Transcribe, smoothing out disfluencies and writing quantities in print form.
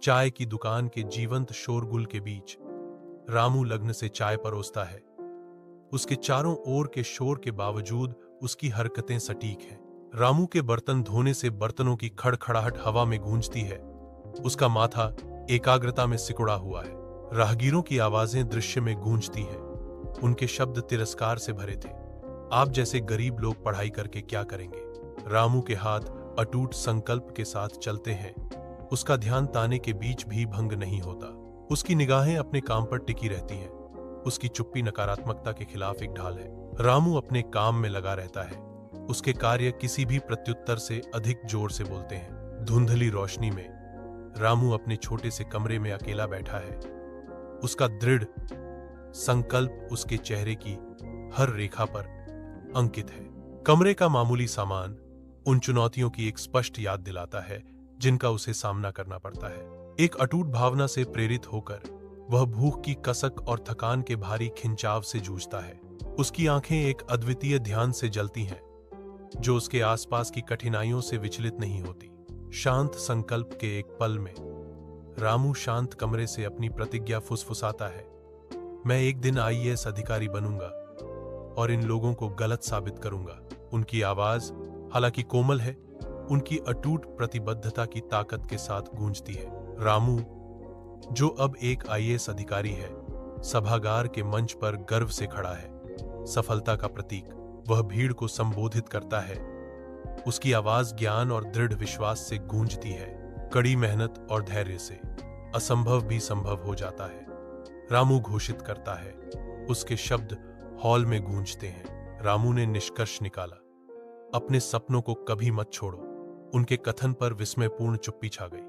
चाय की दुकान के जीवंत शोरगुल के बीच रामू लग्न से चाय परोसता है। उसके चारों ओर के शोर के बावजूद उसकी हरकतें सटीक हैं। रामू के बर्तन धोने से बर्तनों की खड़खड़ाहट हवा में गूंजती है। उसका माथा एकाग्रता में सिकुड़ा हुआ है। राहगीरों की आवाजें दृश्य में गूंजती हैं। उनके शब्द तिरस्कार से भरे थे। आप जैसे गरीब लोग पढ़ाई करके क्या करेंगे? रामू के हाथ अटूट संकल्प के साथ चलते हैं। उसका ध्यान ताने के बीच भी भंग नहीं होता। उसकी निगाहें अपने काम पर टिकी रहती हैं। उसकी चुप्पी नकारात्मकता के खिलाफ एक ढाल है। रामू अपने काम में लगा रहता है। उसके कार्य किसी भी प्रत्युत्तर से अधिक जोर से बोलते हैं। धुंधली रोशनी में रामू अपने छोटे से कमरे में अकेला बैठा है। उसका दृढ़ संकल्प उसके चेहरे की हर रेखा पर अंकित है। कमरे का मामूली सामान उन चुनौतियों की एक स्पष्ट याद दिलाता है जिनका उसे सामना करना पड़ता है। एक अटूट भावना से प्रेरित होकर वह भूख की कसक और थकान के भारी खिंचाव से जूझता है। उसकी आंखें एक अद्वितीय ध्यान से जलती हैं, जो उसके आसपास की कठिनाइयों से विचलित नहीं होती। शांत संकल्प के एक पल में रामू शांत कमरे से अपनी प्रतिज्ञा फुसफुसाता है। मैं एक दिन आईएएस अधिकारी बनूंगा और इन लोगों को गलत साबित करूंगा। उनकी आवाज हालांकि कोमल है, उनकी अटूट प्रतिबद्धता की ताकत के साथ गूंजती है। रामू, जो अब एक आईएएस अधिकारी है, सभागार के मंच पर गर्व से खड़ा है। सफलता का प्रतीक। वह भीड़ को संबोधित करता है। उसकी आवाज ज्ञान और दृढ़ विश्वास से गूंजती है। कड़ी मेहनत और धैर्य से असंभव भी संभव हो जाता है, रामू घोषित करता है। उसके शब्द हॉल में गूंजते हैं। रामू ने निष्कर्ष निकाला, अपने सपनों को कभी मत छोड़ो। उनके कथन पर विस्मयपूर्ण चुप्पी छा गई।